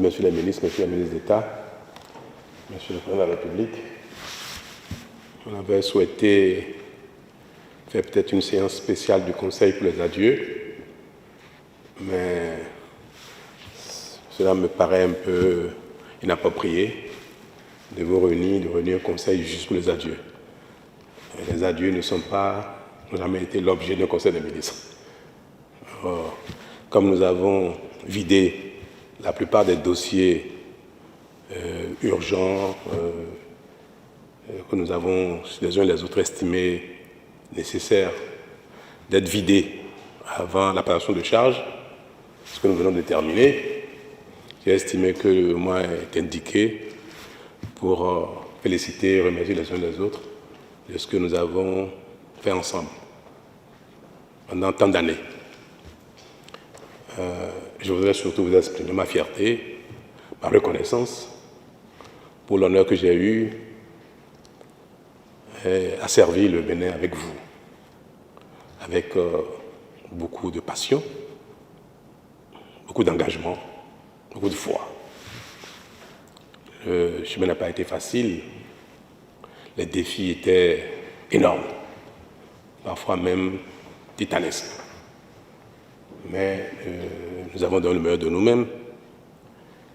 Messieurs les ministres, Messieurs les ministres d'État, Monsieur le Président de la République, on avait souhaité faire peut-être une séance spéciale du Conseil pour les adieux, mais cela me paraît un peu inapproprié de vous réunir, de réunir un conseil juste pour les adieux. Les adieux n'ont jamais été l'objet d'un conseil des ministres. Alors, comme nous avons vidé la plupart des dossiers urgents que nous avons les uns et les autres estimés nécessaires d'être vidés avant la passation de charge, ce que nous venons de terminer, j'ai estimé que le moment est indiqué pour féliciter et remercier les uns et les autres de ce que nous avons fait ensemble pendant tant d'années. Je voudrais surtout vous exprimer ma fierté, ma reconnaissance pour l'honneur que j'ai eu à servir le Bénin avec vous, avec beaucoup de passion, beaucoup d'engagement, beaucoup de foi. Le chemin n'a pas été facile, les défis étaient énormes, parfois même titanesques. Mais nous avons donné le meilleur de nous-mêmes,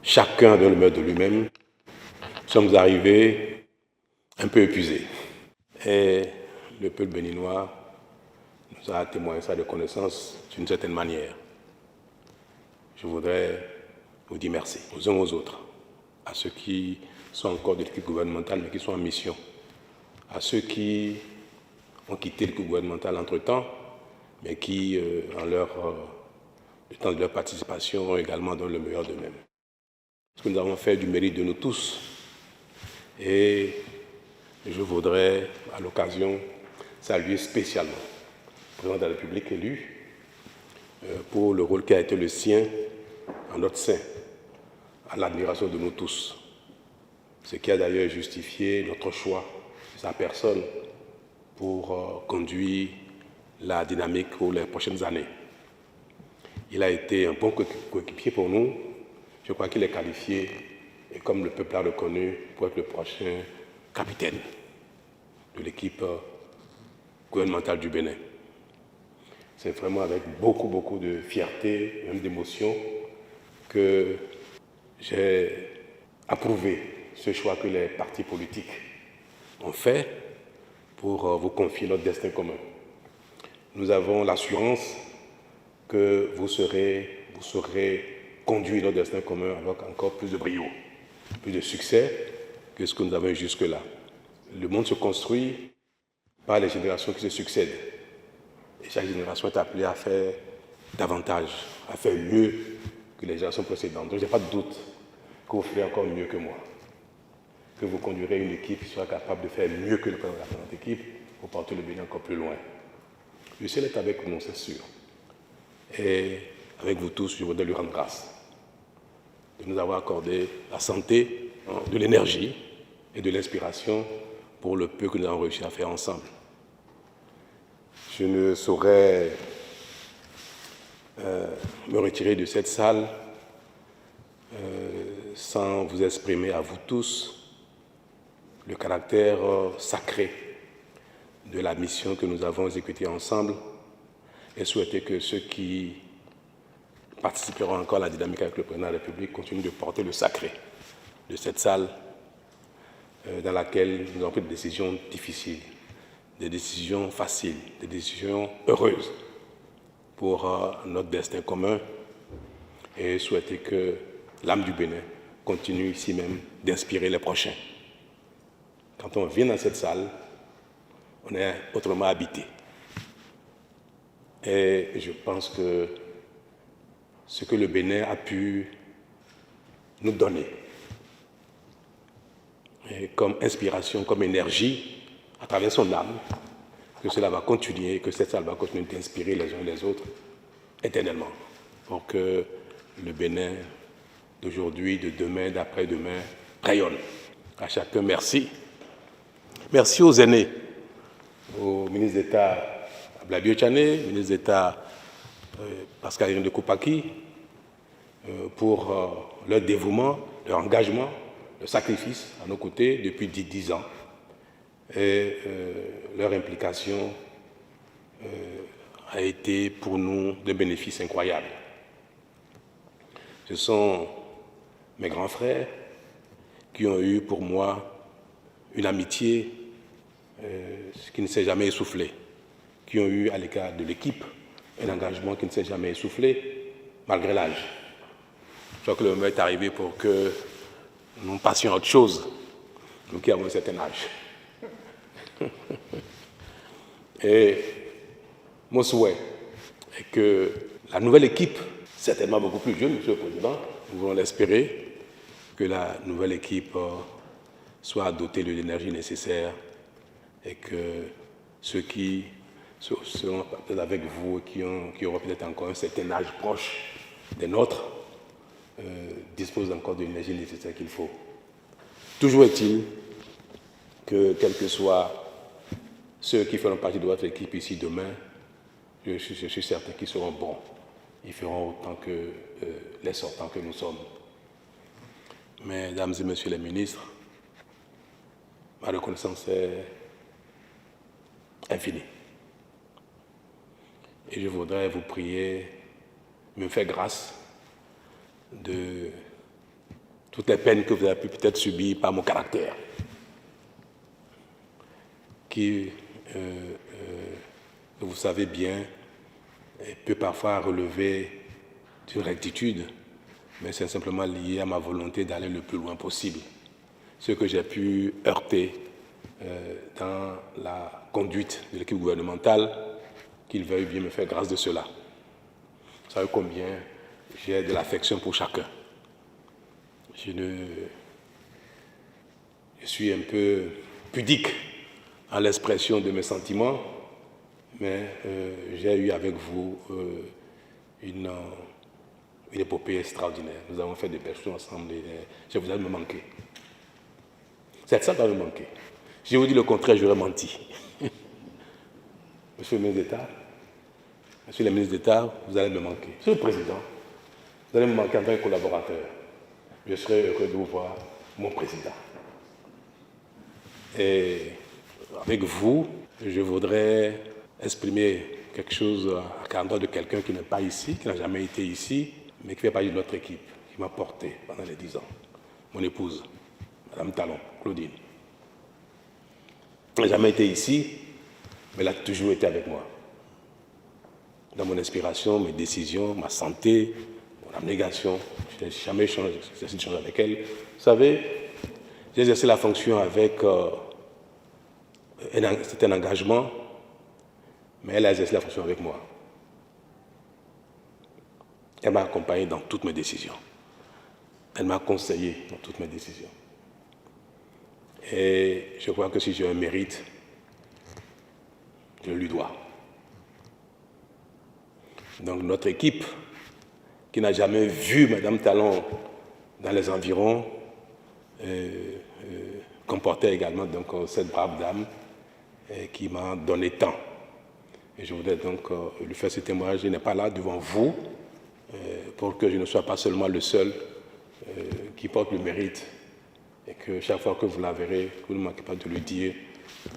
chacun donne le meilleur de lui-même. Nous sommes arrivés un peu épuisés. Et le peuple béninois nous a témoigné sa reconnaissance d'une certaine manière. Je voudrais vous dire merci aux uns aux autres, à ceux qui sont encore de l'équipe gouvernementale mais qui sont en mission, à ceux qui ont quitté l'équipe gouvernementale entre-temps, mais qui, du temps de leur participation, ont également donné le meilleur d'eux-mêmes. Ce que nous avons fait du mérite de nous tous. Et je voudrais, à l'occasion, saluer spécialement le président de la République élu pour le rôle qui a été le sien en notre sein, à l'admiration de nous tous. Ce qui a d'ailleurs justifié notre choix de sa personne pour conduire la dynamique pour les prochaines années. Il a été un bon coéquipier pour nous. Je crois qu'il est qualifié, et comme le peuple l'a reconnu, pour être le prochain capitaine de l'équipe gouvernementale du Bénin. C'est vraiment avec beaucoup de fierté, même d'émotion, que j'ai approuvé ce choix que les partis politiques ont fait pour vous confier notre destin commun. Nous avons l'assurance que vous saurez conduire notre destin commun avec encore plus de brio, plus de succès que ce que nous avons eu jusque-là. Le monde se construit par les générations qui se succèdent. Et chaque génération est appelée à faire davantage, à faire mieux que les générations précédentes. Donc, je n'ai pas de doute que vous ferez encore mieux que moi, que vous conduirez une équipe qui sera capable de faire mieux que le président de la présente équipe pour porter le Bénin encore plus loin. Le ciel est avec nous, c'est sûr. Et avec vous tous, je voudrais lui rendre grâce de nous avoir accordé la santé, de l'énergie et de l'inspiration pour le peu que nous avons réussi à faire ensemble. Je ne saurais me retirer de cette salle sans vous exprimer à vous tous le caractère sacré de la mission que nous avons exécutée ensemble et souhaiter que ceux qui participeront encore à la dynamique avec le président de la République continuent de porter le sacré de cette salle dans laquelle nous avons pris des décisions difficiles, des décisions faciles, des décisions heureuses pour notre destin commun et souhaiter que l'âme du Bénin continue ici même d'inspirer les prochains. Quand on vient dans cette salle, on est autrement habité. Et je pense que ce que le Bénin a pu nous donner comme inspiration, comme énergie, à travers son âme, que cela va continuer, que cette salle va continuer d'inspirer les uns et les autres éternellement, pour que le Bénin d'aujourd'hui, de demain, d'après-demain, rayonne. À chacun, merci. Merci aux aînés, au ministre d'État Blabio Tchané, ministre d'État Pascal Irène de Koupaki, pour leur dévouement, leur engagement, leur sacrifice à nos côtés depuis 10 ans et leur implication a été pour nous de bénéfices incroyables. Ce sont mes grands frères qui ont eu pour moi une amitié qui ne s'est jamais essoufflée, qui ont eu à l'égard de l'équipe un engagement qui ne s'est jamais essoufflé, malgré l'âge. Je crois que le moment est arrivé pour que nous passions à autre chose, nous qui avons un certain âge. Et mon souhait est que la nouvelle équipe, certainement beaucoup plus jeune, Monsieur le Président, nous voulons l'espérer, que la nouvelle équipe soit dotée de l'énergie nécessaire et que ceux qui seront peut-être avec vous et qui auront peut-être encore un certain âge proche des nôtres disposent encore de l'énergie nécessaire qu'il faut. Toujours est-il que, quels que soient ceux qui feront partie de votre équipe ici demain, je suis certain qu'ils seront bons. Ils feront autant que les sortants que nous sommes. Mesdames et Messieurs les ministres, ma reconnaissance est infinie. Et je voudrais vous prier, me faire grâce de toutes les peines que vous avez pu peut-être subir par mon caractère, qui, vous savez bien, peut parfois relever d'une rectitude, mais c'est simplement lié à ma volonté d'aller le plus loin possible. Ce que j'ai pu heurter dans la conduite de l'équipe gouvernementale, qu'il veuille bien me faire grâce de cela. Vous savez combien j'ai de l'affection pour chacun. Je suis un peu pudique en l'expression de mes sentiments, mais j'ai eu avec vous une épopée extraordinaire. Nous avons fait des belles choses ensemble et je vous ai me manquer. C'est ça qui va me manquer. Je vous dis le contraire, j'aurais menti. Monsieur le ministre d'État, Monsieur le ministre d'État, vous allez me manquer. Monsieur le Président, vous allez me manquer en tant que collaborateur. Je serai heureux de vous voir, mon Président. Et avec vous, je voudrais exprimer quelque chose à l'endroit de quelqu'un qui n'est pas ici, qui n'a jamais été ici, mais qui fait partie de notre équipe, qui m'a porté pendant les 10 ans. Mon épouse, Madame Talon, Claudine. Elle n'a jamais été ici, mais elle a toujours été avec moi. Dans mon inspiration, mes décisions, ma santé, mon abnégation, je n'ai jamais changé avec elle. Vous savez, j'ai exercé la fonction avec un engagement, mais elle a exercé la fonction avec moi. Elle m'a accompagné dans toutes mes décisions. Elle m'a conseillé dans toutes mes décisions. Et je crois que si j'ai un mérite, je lui dois. Donc notre équipe, qui n'a jamais vu Madame Talon dans les environs, comportait également donc, cette brave dame qui m'a donné tant. Et je voudrais donc lui faire ce témoignage. Je n'ai pas là devant vous pour que je ne sois pas seulement le seul qui porte le mérite et que chaque fois que vous la verrez, vous ne manquez pas de lui dire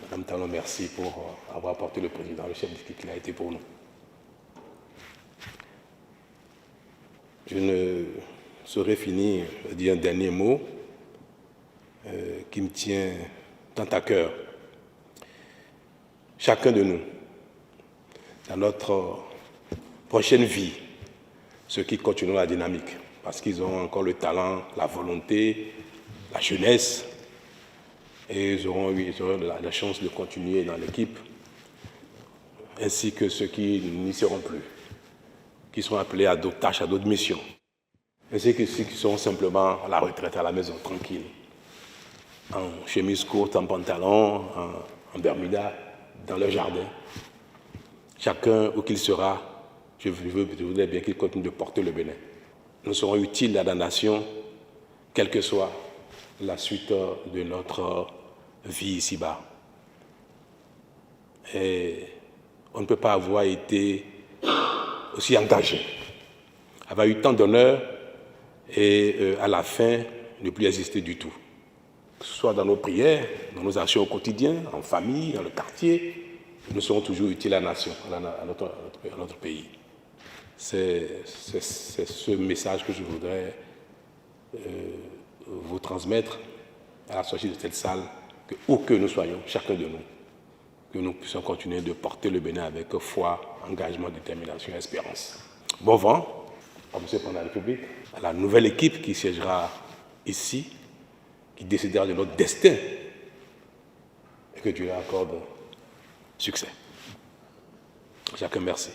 Madame Talon, merci pour avoir porté le président, le chef d'équipe qu'il a été pour nous. Je ne saurais finir de dire un dernier mot qui me tient tant à cœur. Chacun de nous, dans notre prochaine vie, ceux qui continueront la dynamique, parce qu'ils ont encore le talent, la volonté, la jeunesse, et ils auront la chance de continuer dans l'équipe, ainsi que ceux qui n'y seront plus, qui seront appelés à d'autres tâches, à d'autres missions, ainsi que ceux qui seront simplement à la retraite, à la maison, tranquille, en chemise courte, en pantalon, en bermuda, dans leur jardin. Chacun, où qu'il sera, je voudrais bien qu'il continue de porter le Bénin. Nous serons utiles à la nation, quelle que soit la suite de notre vie ici-bas. Et on ne peut pas avoir été aussi engagé, avoir eu tant d'honneur et à la fin, ne plus exister du tout. Que ce soit dans nos prières, dans nos actions au quotidien, en famille, dans le quartier, nous serons toujours utiles à la nation, à notre pays. C'est ce message que je voudrais vous transmettre à la sortie de cette salle, que où que nous soyons, chacun de nous, que nous puissions continuer de porter le Bénin avec foi, engagement, détermination et espérance. Bon vent à M. le Président de la République, à la nouvelle équipe qui siégera ici, qui décidera de notre destin, et que Dieu leur accorde succès. Chacun, merci.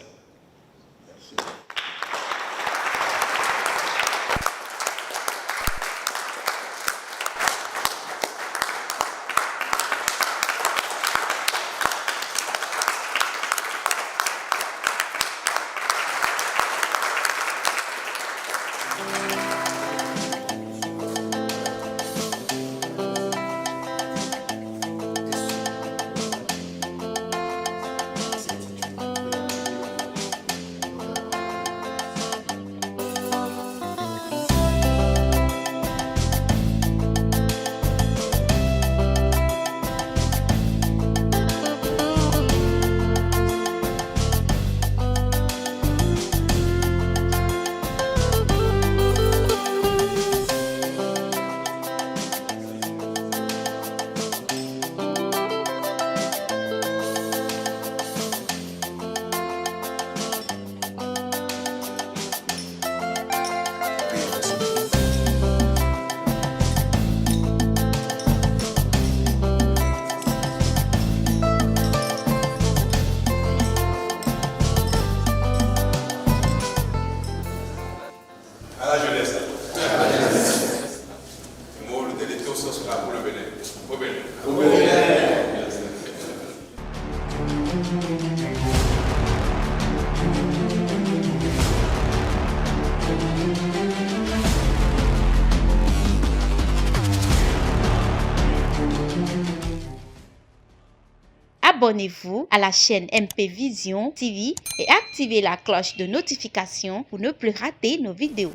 À la jeunesse. Le mot de l'éthiopie sera pour le Bénin. Au Bénin. Au Bénin. Abonnez-vous à la chaîne MP Vision TV et activez la cloche de notification pour ne plus rater nos vidéos.